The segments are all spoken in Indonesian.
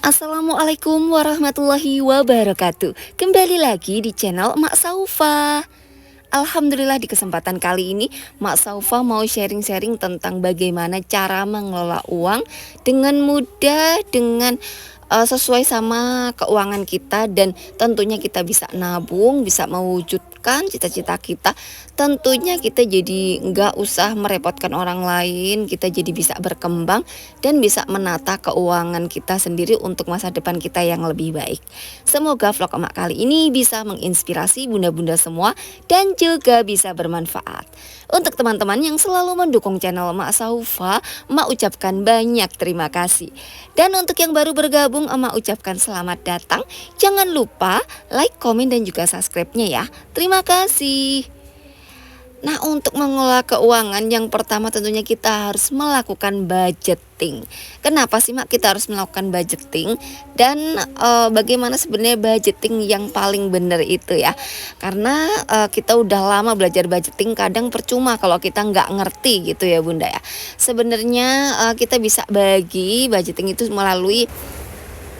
Assalamualaikum warahmatullahi wabarakatuh. Kembali lagi di channel Mak Saufa. Alhamdulillah di kesempatan kali ini Mak Saufa mau sharing-sharing tentang bagaimana cara mengelola uang dengan mudah, dengan sesuai sama keuangan kita, dan tentunya kita bisa nabung, bisa mewujudkan cita-cita kita. Tentunya kita jadi nggak usah merepotkan orang lain, kita jadi bisa berkembang dan bisa menata keuangan kita sendiri untuk masa depan kita yang lebih baik. Semoga vlog emak kali ini bisa menginspirasi bunda-bunda semua dan juga bisa bermanfaat. Untuk teman-teman yang selalu mendukung channel Mak Saufa, emak ucapkan banyak terima kasih. Dan untuk yang baru bergabung, emak ucapkan selamat datang. Jangan lupa like, komen, dan juga subscribe-nya ya. Terima kasih. Nah, untuk mengelola keuangan, yang pertama tentunya kita harus melakukan budgeting. Kenapa sih Mak kita harus melakukan budgeting? Dan bagaimana sebenarnya budgeting yang paling benar itu ya? Karena kita udah lama belajar budgeting, kadang percuma kalau kita nggak ngerti gitu ya Bunda ya. Sebenarnya kita bisa bagi budgeting itu melalui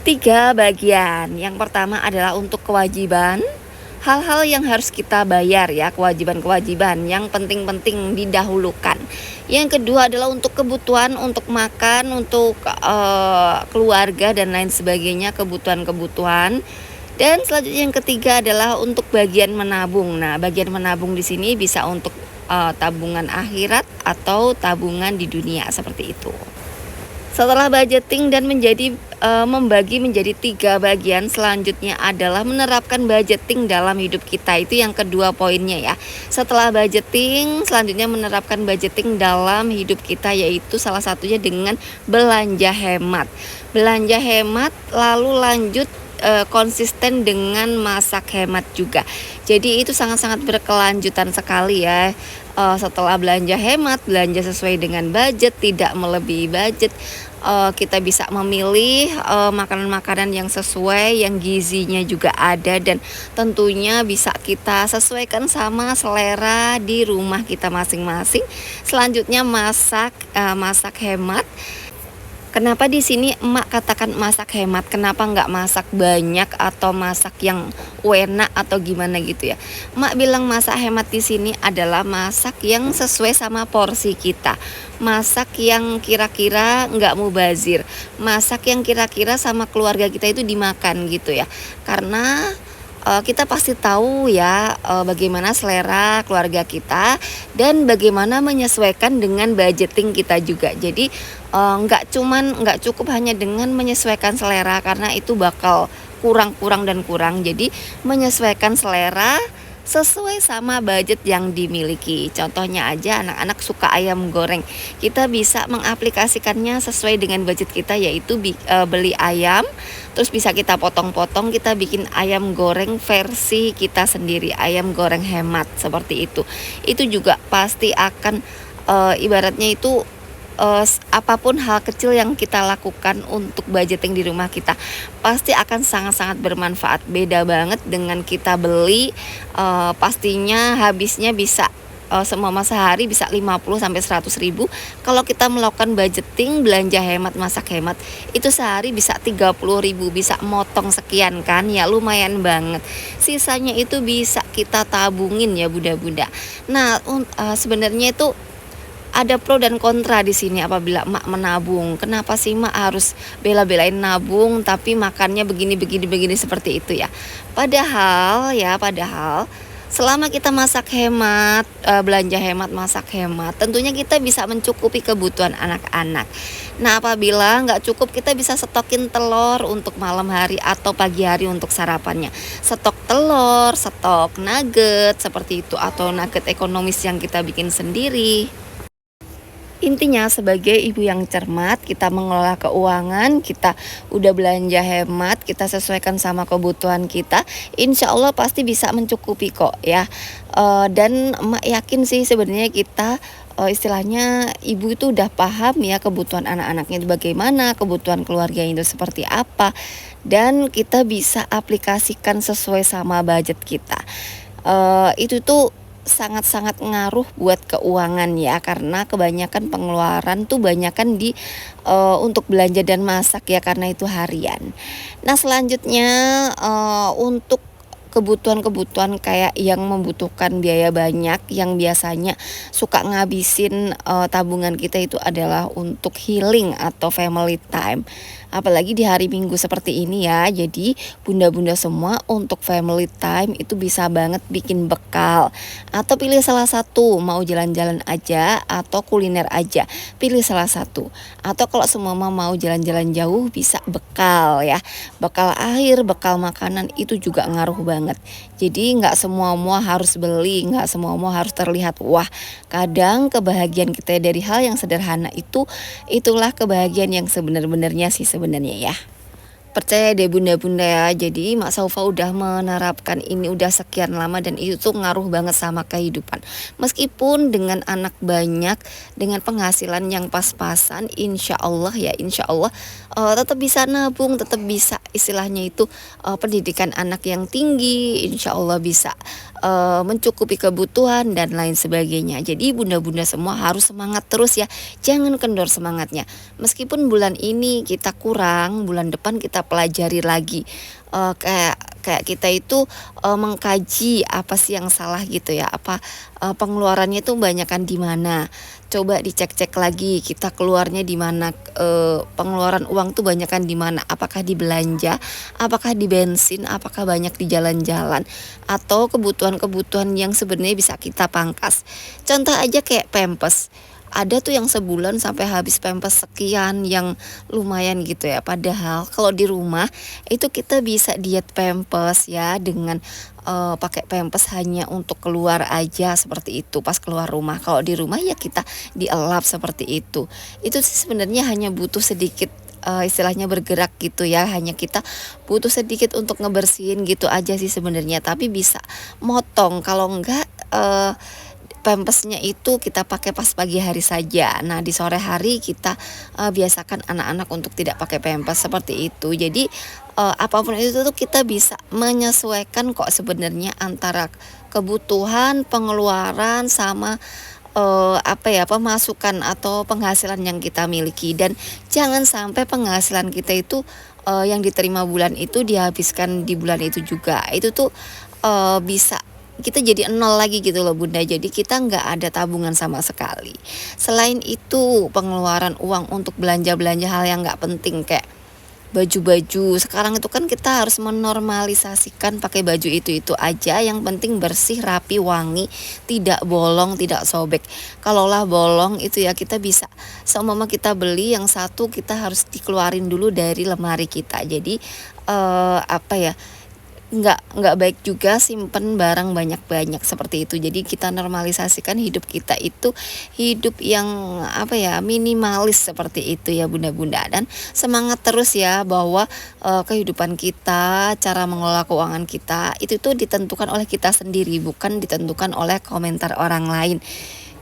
3 bagian. Yang pertama adalah untuk kewajiban, hal-hal yang harus kita bayar ya, kewajiban-kewajiban yang penting-penting didahulukan. Yang kedua adalah untuk kebutuhan, untuk makan, untuk keluarga dan lain sebagainya, kebutuhan-kebutuhan. Dan selanjutnya yang ketiga adalah untuk bagian menabung. Nah, bagian menabung di sini bisa untuk tabungan akhirat atau tabungan di dunia, seperti itu. Setelah budgeting dan membagi menjadi 3 bagian, selanjutnya adalah menerapkan budgeting dalam hidup kita. Itu yang kedua poinnya ya. Setelah budgeting, selanjutnya menerapkan budgeting dalam hidup kita, yaitu salah satunya dengan belanja hemat. Belanja hemat, lalu lanjut konsisten dengan masak hemat juga. Jadi itu sangat-sangat berkelanjutan sekali ya. Setelah belanja hemat, belanja sesuai dengan budget, tidak melebihi budget. Kita bisa memilih makanan-makanan yang sesuai, yang gizinya juga ada, dan tentunya bisa kita sesuaikan sama selera di rumah kita masing-masing. Selanjutnya masak hemat. Kenapa di sini emak katakan masak hemat? Kenapa nggak masak banyak atau masak yang enak atau gimana gitu ya? Emak bilang masak hemat di sini adalah masak yang sesuai sama porsi kita, masak yang kira-kira nggak mubazir, masak yang kira-kira sama keluarga kita itu dimakan gitu ya. Karena kita pasti tahu ya bagaimana selera keluarga kita dan bagaimana menyesuaikan dengan budgeting kita juga. Jadi nggak cukup hanya dengan menyesuaikan selera, karena itu bakal kurang dan kurang. Jadi menyesuaikan selera sesuai sama budget yang dimiliki. Contohnya aja anak-anak suka ayam goreng, kita bisa mengaplikasikannya sesuai dengan budget kita, yaitu beli ayam, terus bisa kita potong-potong, kita bikin ayam goreng versi kita sendiri, ayam goreng hemat seperti itu. Itu juga pasti akan ibaratnya itu apapun hal kecil yang kita lakukan untuk budgeting di rumah kita pasti akan sangat-sangat bermanfaat. Beda banget dengan kita beli, pastinya habisnya bisa semua sehari bisa 50 sampai 100 ribu. Kalau kita melakukan budgeting, belanja hemat, masak hemat, itu sehari bisa 30 ribu, bisa motong sekian kan ya, lumayan banget. Sisanya itu bisa kita tabungin ya bunda-bunda. Nah sebenarnya itu ada pro dan kontra di sini apabila emak menabung. Kenapa sih emak harus bela-belain nabung tapi makannya begini seperti itu ya? Padahal selama kita masak hemat, belanja hemat, masak hemat, tentunya kita bisa mencukupi kebutuhan anak-anak. Nah, apabila nggak cukup, kita bisa stokin telur untuk malam hari atau pagi hari untuk sarapannya. Stok telur, stok nugget seperti itu, atau nugget ekonomis yang kita bikin sendiri. Intinya sebagai ibu yang cermat, kita mengelola keuangan, kita udah belanja hemat, kita sesuaikan sama kebutuhan kita, insya Allah pasti bisa mencukupi kok ya. Dan emak yakin sih sebenarnya kita istilahnya ibu itu udah paham ya kebutuhan anak-anaknya itu bagaimana, kebutuhan keluarganya itu seperti apa, dan kita bisa aplikasikan sesuai sama budget kita. Itu tuh sangat-sangat ngaruh buat keuangan ya, karena kebanyakan pengeluaran tuh banyakan di untuk belanja dan masak ya, karena itu harian. Nah selanjutnya untuk kebutuhan-kebutuhan kayak yang membutuhkan biaya banyak, yang biasanya suka ngabisin tabungan kita, itu adalah untuk healing atau family time. Apalagi di hari Minggu seperti ini ya. Jadi bunda-bunda semua, untuk family time itu bisa banget bikin bekal. Atau pilih salah satu, mau jalan-jalan aja atau kuliner aja, pilih salah satu. Atau kalau semua mau jalan-jalan jauh, bisa bekal ya. Bekal air, bekal makanan itu juga ngaruh banget. Jadi nggak semua harus beli, nggak semua harus terlihat wah. Kadang kebahagiaan kita dari hal yang sederhana itu, itulah kebahagiaan yang sebenar-benarnya sih sebenarnya ya. Percaya deh bunda-bunda ya, jadi Mak Saufa udah menerapkan ini udah sekian lama, dan itu tuh ngaruh banget sama kehidupan. Meskipun dengan anak banyak, dengan penghasilan yang pas-pasan, insya Allah ya, insya Allah tetap bisa nabung, tetap bisa istilahnya itu pendidikan anak yang tinggi, insya Allah bisa mencukupi kebutuhan dan lain sebagainya. Jadi bunda-bunda semua harus semangat terus ya, jangan kendor semangatnya. Meskipun bulan ini kita kurang, bulan depan kita pelajari lagi. Kayak kita itu mengkaji apa sih yang salah gitu ya, apa pengeluarannya itu banyakan di mana. Coba dicek-cek lagi kita keluarnya di mana, pengeluaran uang tuh banyakan di mana, apakah di belanja, apakah di bensin, apakah banyak di jalan-jalan, atau kebutuhan-kebutuhan yang sebenarnya bisa kita pangkas. Contoh aja kayak pampers, ada tuh yang sebulan sampai habis pampers sekian, yang lumayan gitu ya. Padahal kalau di rumah itu kita bisa diet pampers ya, dengan pakai pampers hanya untuk keluar aja seperti itu, pas keluar rumah. Kalau di rumah ya kita dielap seperti itu. Itu sih sebenarnya hanya butuh sedikit istilahnya bergerak gitu ya, hanya kita butuh sedikit untuk ngebersihin gitu aja sih sebenarnya. Tapi bisa motong, kalau enggak pampasnya itu kita pakai pas pagi hari saja. Nah di sore hari kita biasakan anak-anak untuk tidak pakai pampers seperti itu. Jadi apapun itu tuh kita bisa menyesuaikan kok sebenarnya antara kebutuhan, pengeluaran, sama pemasukan atau penghasilan yang kita miliki. Dan jangan sampai penghasilan kita itu yang diterima bulan itu dihabiskan di bulan itu juga. Itu tuh bisa kita jadi nol lagi gitu loh bunda. Jadi kita nggak ada tabungan sama sekali. Selain itu pengeluaran uang untuk belanja-belanja hal yang nggak penting kayak baju-baju. Sekarang itu kan kita harus menormalisasikan pakai baju itu aja, yang penting bersih, rapi, wangi, tidak bolong, tidak sobek. Kalaulah bolong itu ya kita bisa, seumpama kita beli yang satu, kita harus dikeluarin dulu dari lemari kita. Jadi nggak baik juga simpen barang banyak-banyak seperti itu. Jadi kita normalisasikan hidup kita itu hidup yang minimalis seperti itu ya bunda-bunda. Dan semangat terus ya, bahwa kehidupan kita, cara mengelola keuangan kita itu tuh ditentukan oleh kita sendiri, bukan ditentukan oleh komentar orang lain.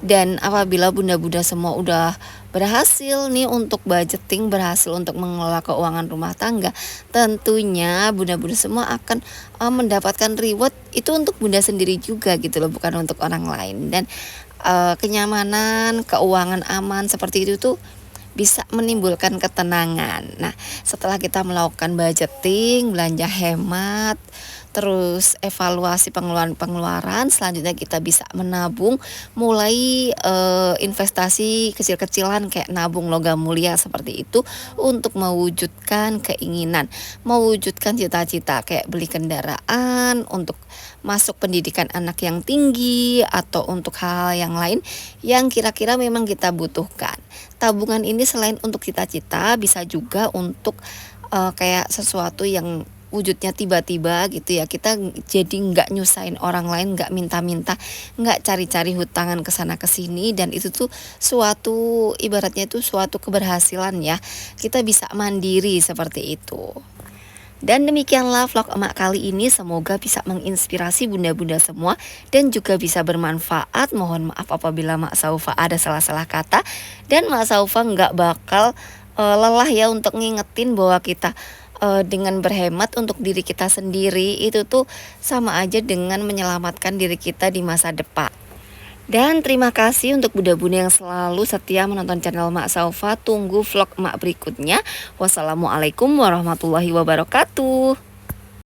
Dan apabila bunda-bunda semua udah berhasil nih untuk budgeting, berhasil untuk mengelola keuangan rumah tangga, tentunya bunda-bunda semua akan mendapatkan reward itu untuk bunda sendiri juga gitu loh, bukan untuk orang lain. Dan kenyamanan, keuangan aman seperti itu tuh bisa menimbulkan ketenangan. Nah, setelah kita melakukan budgeting, belanja hemat, terus evaluasi pengeluaran, selanjutnya kita bisa menabung, mulai investasi kecil-kecilan kayak nabung logam mulia seperti itu, untuk mewujudkan keinginan, mewujudkan cita-cita kayak beli kendaraan, untuk masuk pendidikan anak yang tinggi, atau untuk hal-hal yang lain yang kira-kira memang kita butuhkan. Tabungan ini selain untuk cita-cita, bisa juga untuk kayak sesuatu yang wujudnya tiba-tiba gitu ya. Kita jadi nggak nyusahin orang lain, nggak minta-minta, nggak cari-cari hutangan kesana kesini. Dan itu tuh suatu, ibaratnya itu suatu keberhasilan ya. Kita bisa mandiri seperti itu. Dan demikianlah vlog emak kali ini, semoga bisa menginspirasi bunda-bunda semua dan juga bisa bermanfaat. Mohon maaf apabila Mak Saufa ada salah-salah kata, dan Mak Saufa nggak bakal lelah ya untuk ngingetin bahwa kita dengan berhemat untuk diri kita sendiri itu tuh sama aja dengan menyelamatkan diri kita di masa depan. Dan terima kasih untuk Bunda-Bunda yang selalu setia menonton channel Mak Saufa. Tunggu vlog Mak berikutnya. Wassalamualaikum warahmatullahi wabarakatuh.